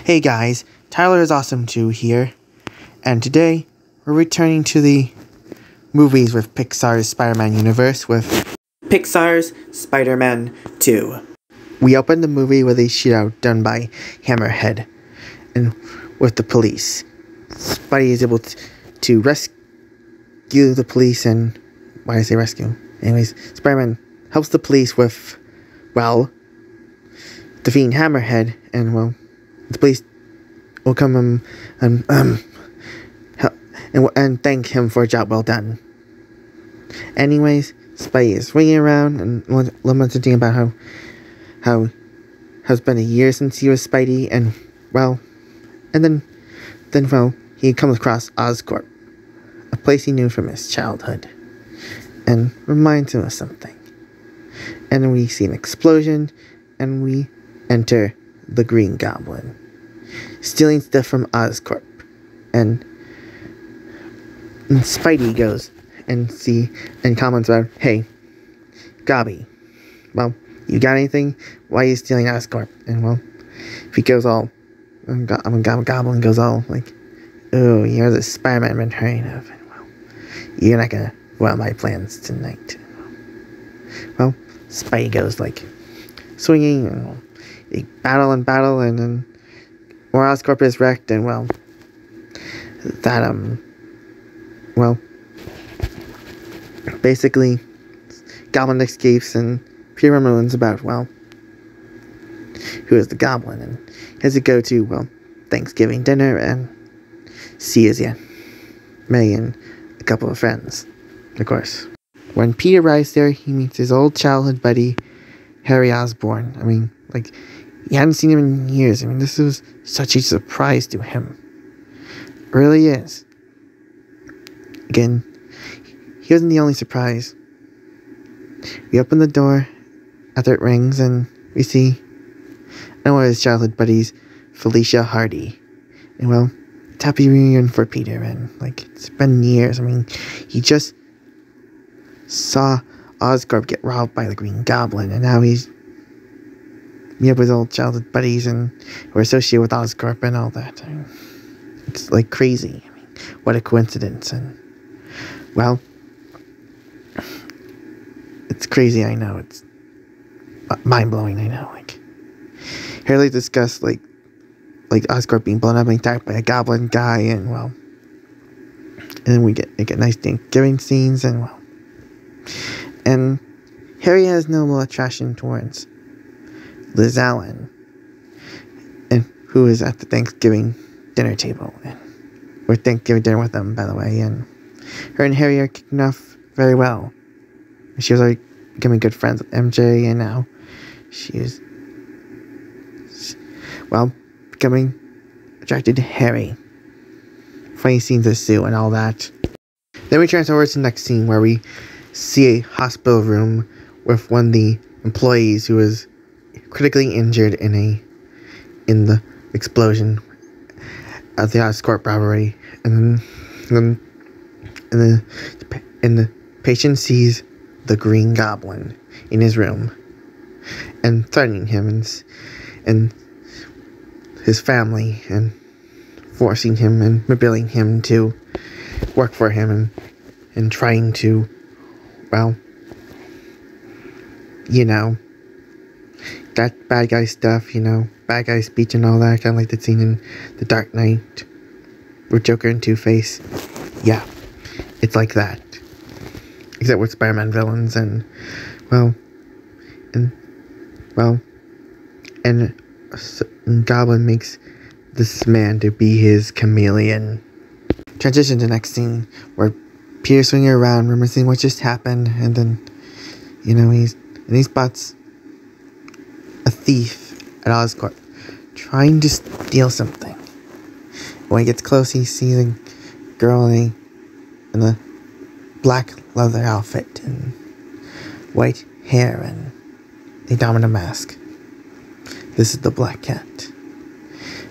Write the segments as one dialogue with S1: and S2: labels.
S1: Hey guys, Tyler is Awesome 2 here, and today we're returning to the movies with Pixar's Spider-Man universe with Pixar's Spider-Man 2. We opened the movie with a shootout done by Hammerhead and with the police. Spidey is able to rescue the police and... why did I say rescue? Anyways, Spider-Man helps the police with, well, defeating Hammerhead, and, well, the police will come and thank him for a job well done. Anyways, Spidey is swinging around and lamenting about how it's been a year since he was Spidey, and then he comes across Oscorp, a place he knew from his childhood, and reminds him of something. And then we see an explosion, and we enter the Green Goblin, stealing stuff from Oscorp, and Spidey goes and comments about, "Hey, Gobby, well, you got anything? Why are you stealing Oscorp?" And, well, if he goes all, Goblin goes all like, "Oh, you're the Spider-Man I've been hearing of, and, well, you're not gonna foil my plans tonight." Well, Spidey goes like swinging, and they battle, and then more Oscorp is wrecked, and, well, basically, Goblin escapes, and Peter learns about, well, who is the Goblin, and he has to go to, well, Thanksgiving dinner and see his May and a couple of friends, of course. When Peter arrives there, he meets his old childhood buddy, Harry Osborn. I mean, like, he hadn't seen him in years. I mean, this was such a surprise to him. It really is. Again, he wasn't the only surprise. We open the door after it rings, and we see one of his childhood buddies, Felicia Hardy. And, well, it's a happy reunion for Peter, and, like, it's been years. I mean, he just saw Oscorp get robbed by the Green Goblin, and now he's with his old childhood buddies and who are associated with Oscorp and all that. I mean, it's like crazy. I mean, what a coincidence. And, well, it's crazy, I know. It's mind-blowing, I know. Like, Harley discussed like Oscorp being blown up and attacked by a goblin guy, and, well, and then we get nice Thanksgiving scenes, and, well, and Harry has no attraction towards Liz Allen, and who is at the Thanksgiving dinner table, and we're Thanksgiving dinner with them, by the way, and her and Harry are kicking off very well. She was already becoming good friends with MJ, and now she is, well, becoming attracted to Harry. Funny scenes ensue and all that. Then we transfer over to the next scene where we see a hospital room with one of the employees who was critically injured in the explosion at the Oscorp robbery, and the patient sees the Green Goblin in his room and threatening him and his family, and forcing him and manipulating him to work for him, and trying to, well, you know, that bad guy stuff, you know, bad guy speech and all that, kind of like the scene in The Dark Knight with Joker and Two-Face. Yeah, it's like that, except with Spider-Man villains, and Goblin makes this man to be his chameleon. Transition to the next scene where Peter's swinging around, reminiscing what just happened, and then, you know, he spots a thief at Oscorp trying to steal something. When he gets close, he sees a girl in a black leather outfit and white hair and a domino mask. This is the Black Cat.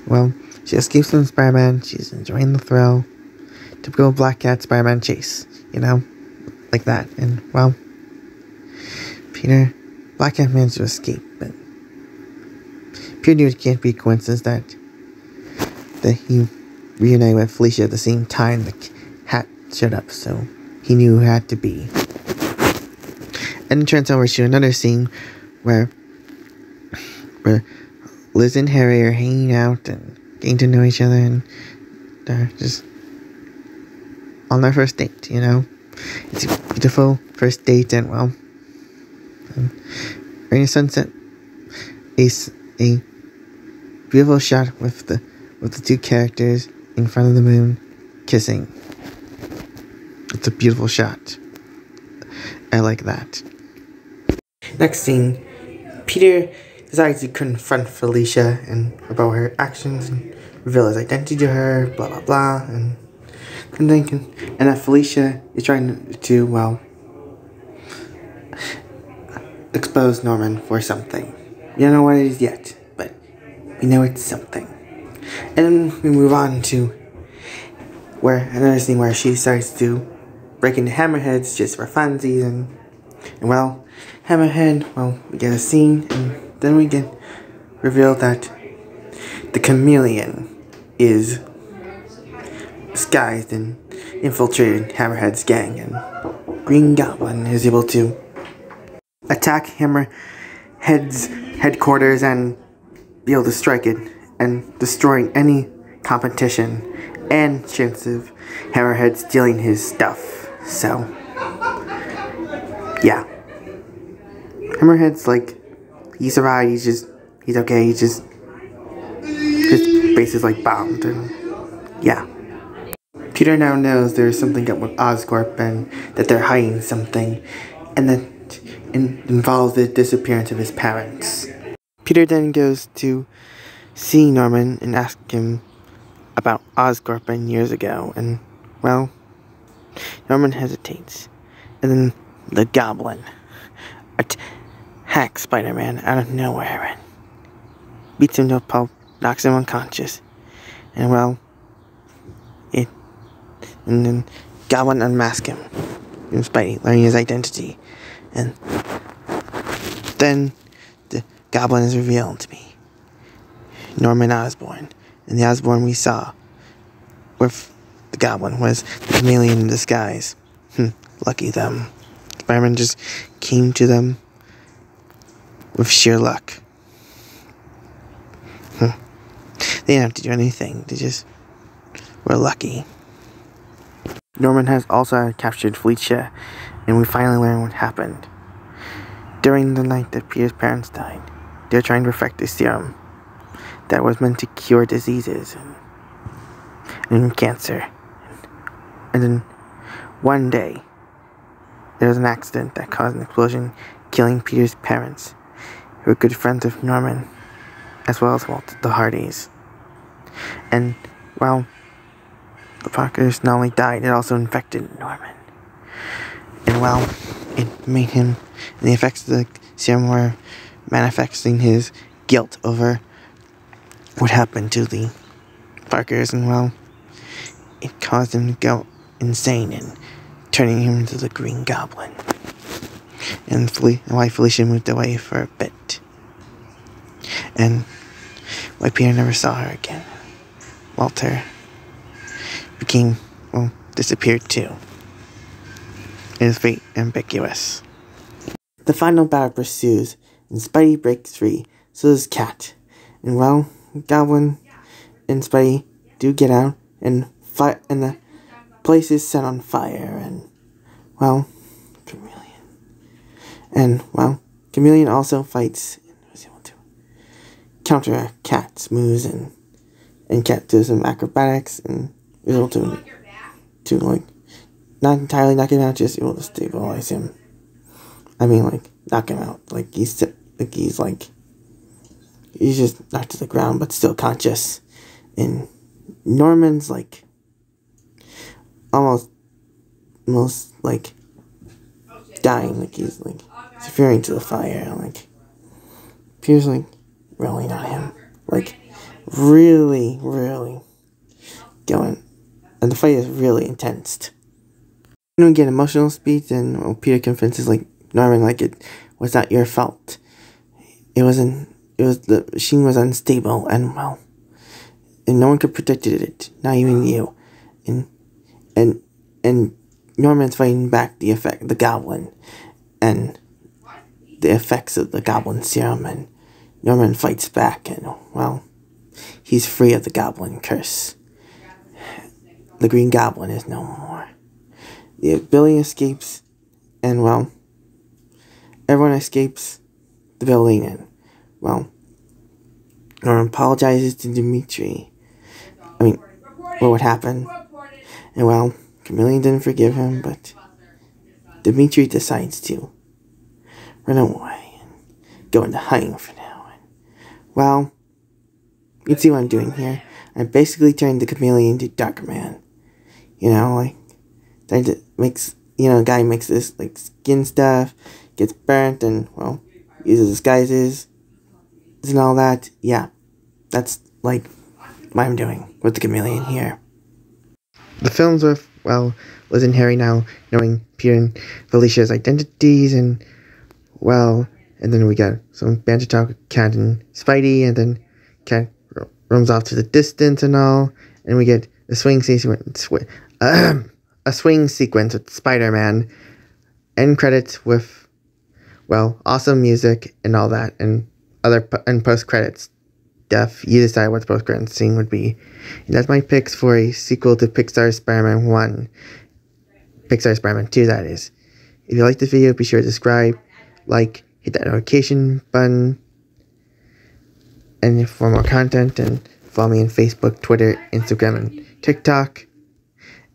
S1: Well, she escapes from Spider-Man. She's enjoying the thrill. Typical Black Cat Spider-Man chase, you know, like that. And, well, Black Cat managed to escape, but Peter knew it can't be a coincidence that that he reunited with Felicia at the same time the hat showed up, so he knew who it had to be. And it turns over to another scene where Liz and Harry are hanging out and getting to know each other, and they're just on their first date, you know? It's a beautiful first date, and well, during the sunset, a beautiful shot with the two characters in front of the moon kissing. It's a beautiful shot. I like that. Next scene, Peter decides to confront Felicia and about her actions and reveal his identity to her, blah blah blah, and that Felicia is trying to, well, expose Norman for something. We don't know what it is yet, but we know it's something. And then we move on to another scene where she starts to break into Hammerhead's just for funsies, and well, Hammerhead, well, we get a scene, and then we get revealed that the chameleon is disguised and infiltrated Hammerhead's gang, and Green Goblin is able to attack Hammerhead's headquarters and be able to strike it and destroying any competition and chance of Hammerhead stealing his stuff. So, yeah. Hammerhead's like, he survived, he's okay, his base is like bombed, and yeah. Peter now knows there's something up with Oscorp and that they're hiding something, and that involves the disappearance of his parents. Peter then goes to see Norman and ask him about Oscorp and years ago, and well, Norman hesitates, and then the Goblin attacks Spider-Man out of nowhere and beats him to a pulp, knocks him unconscious, and well, and then Goblin unmasks him, and Spidey learning his identity, and then the Goblin is revealed to be Norman Osborn, and the Osborn we saw with the Goblin was the chameleon in disguise. Lucky them. Spider-Man just came to them with sheer luck. They didn't have to do anything, they just were lucky. Norman has also captured Felicia, and we finally learn what happened. During the night that Peter's parents died, they were trying to perfect a serum that was meant to cure diseases and cancer. And then one day, there was an accident that caused an explosion, killing Peter's parents, who were good friends of Norman, as well as the Hardys. And, well, the Parkers not only died, it also infected Norman. And, well, it made him, and the effects of the serum were manifesting his guilt over what happened to the Parkers, and, well, it caused him to go insane and turning him into the Green Goblin. And why Felicia moved away for a bit. And why Peter never saw her again. Walter disappeared too. It is very ambiguous. The final battle pursues, and Spidey breaks free, so does Cat. And well, Goblin and Spidey do get out, and the place is set on fire, and well, Chameleon also fights and was able to counter Cat's moves, and Cat does some acrobatics and was able to like not entirely knock him out, just able to stabilize him. I mean, like, knock him out, like he's just knocked to the ground but still conscious. And Norman's like almost like dying, like he's like referring to the fire, like Peter's like rolling on him, like really going, and the fight is really intense. You don't get emotional speech, and Peter convinces like Norman like it was not your fault. The machine was unstable, and well, and no one could predict it, not even you. And Norman's fighting back the goblin, and the effects of the goblin serum, and Norman fights back, and, well, he's free of the goblin curse. The Green Goblin is no more. The building escapes, and, well, everyone escapes the building, and, well, Norman apologizes to Dimitri. What happened? And, well, Chameleon didn't forgive him, but Dimitri decides to run away and go into hiding for now. And, well, you can see what I'm doing here. I basically turned the Chameleon into Darker Man. You know, like, guy makes this, like, skin stuff, gets burnt, and, well, uses disguises and all that. Yeah, that's, like, what I'm doing with the Chameleon here. The films with, well, Liz and Harry now knowing Peter and Felicia's identities, and, well, and then we got some banter talk with Cat and Spidey, and then Cat roams off to the distance and all, and we get a swing sequence with Spider-Man, end credits with, well, awesome music and all that, and post-credits stuff. You decide what the post-credits scene would be. And that's my picks for a sequel to Pixar's Spider-Man 1. Pixar's Spider-Man 2, that is. If you like this video, be sure to subscribe, like, hit that notification button, and for more content, and follow me on Facebook, Twitter, Instagram, and TikTok.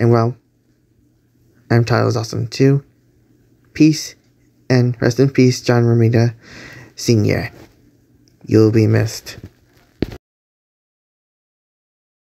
S1: And, well, I'm Tyler's Awesome too. Peace, and rest in peace, John Romita Sr. You'll be missed.